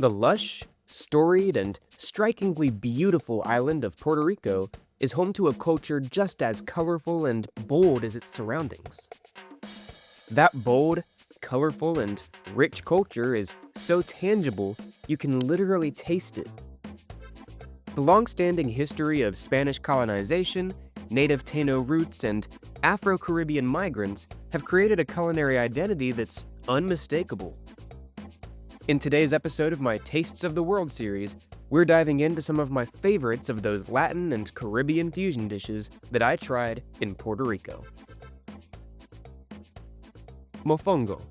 The lush, storied, and strikingly beautiful island of Puerto Rico is home to a culture just as colorful and bold as its surroundings. That bold, colorful, and rich culture is so tangible you can literally taste it. The long-standing history of Spanish colonization, native Taino roots, and Afro-Caribbean migrants have created a culinary identity that's unmistakable. In today's episode of my Tastes of the World series, we're diving into some of my favorites of those Latin and Caribbean fusion dishes that I tried in Puerto Rico. Mofongo.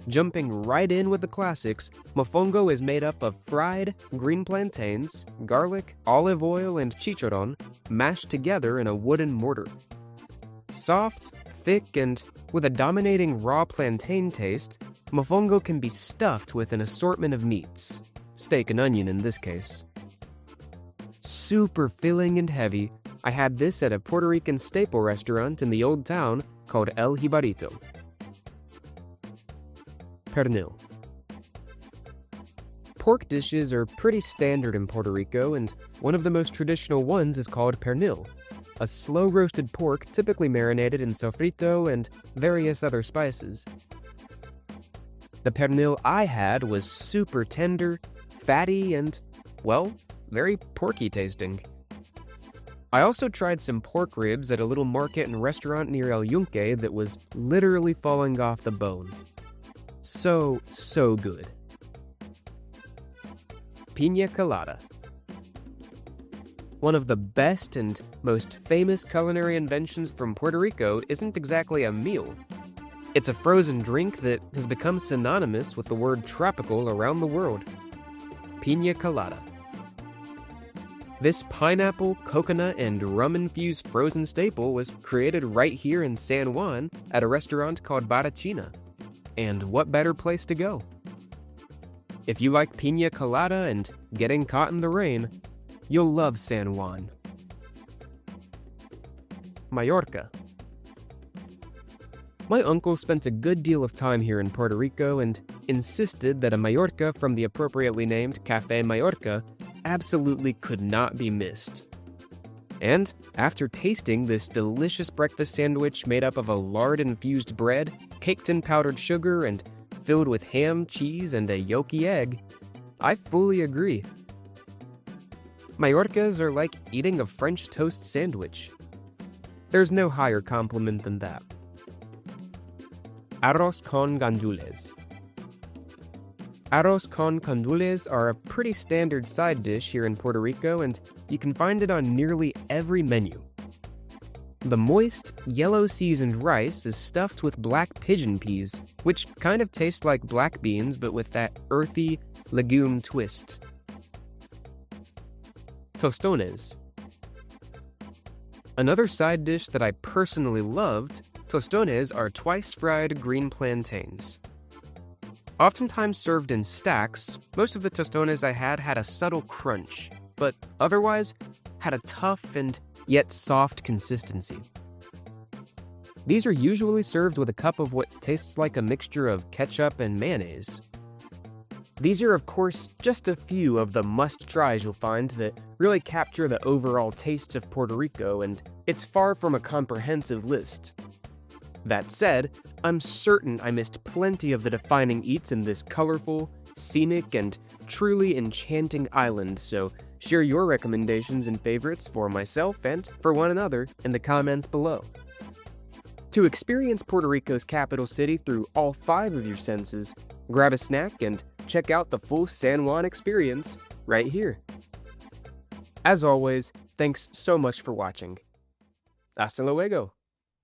Jumping right in with the classics, mofongo is made up of fried green plantains, garlic, olive oil, and chicharron mashed together in a wooden mortar. Soft, thick, and with a dominating raw plantain taste, mofongo can be stuffed with an assortment of meats, steak and onion in this case. Super filling and heavy, I had this at a Puerto Rican staple restaurant in the old town called El Jibarito. Pernil. Pork dishes are pretty standard in Puerto Rico, and one of the most traditional ones is called pernil, a slow-roasted pork typically marinated in sofrito and various other spices. The pernil I had was super tender, fatty, and, well, very porky tasting. I also tried some pork ribs at a little market and restaurant near El Yunque that was literally falling off the bone. So good. Piña colada. One of the best and most famous culinary inventions from Puerto Rico isn't exactly a meal. It's a frozen drink that has become synonymous with the word tropical around the world. Piña colada. This pineapple, coconut, and rum-infused frozen staple was created right here in San Juan at a restaurant called Barachina. And what better place to go? If you like piña colada and getting caught in the rain, you'll love San Juan. Mallorca. My uncle spent a good deal of time here in Puerto Rico and insisted that a Mallorca from the appropriately named Café Mallorca absolutely could not be missed. And after tasting this delicious breakfast sandwich made up of a lard-infused bread, caked in powdered sugar, and filled with ham, cheese, and a yolky egg, I fully agree. Mallorcas are like eating a French toast sandwich. There's no higher compliment than that. Arroz con gandules. Arroz con gandules are a pretty standard side dish here in Puerto Rico, and you can find it on nearly every menu. The moist, yellow-seasoned rice is stuffed with black pigeon peas, which kind of taste like black beans but with that earthy, legume twist. Tostones. Another side dish that I personally loved, tostones are twice-fried green plantains. Oftentimes served in stacks, most of the tostones I had a subtle crunch, but otherwise had a tough and yet soft consistency. These are usually served with a cup of what tastes like a mixture of ketchup and mayonnaise. These are, of course, just a few of the must-tries you'll find that really capture the overall taste of Puerto Rico, and it's far from a comprehensive list. That said, I'm certain I missed plenty of the defining eats in this colorful, scenic, and truly enchanting island, so share your recommendations and favorites for myself and for one another in the comments below. To experience Puerto Rico's capital city through all 5 of your senses, grab a snack and check out the full San Juan experience right here. As always, thanks so much for watching. Hasta luego!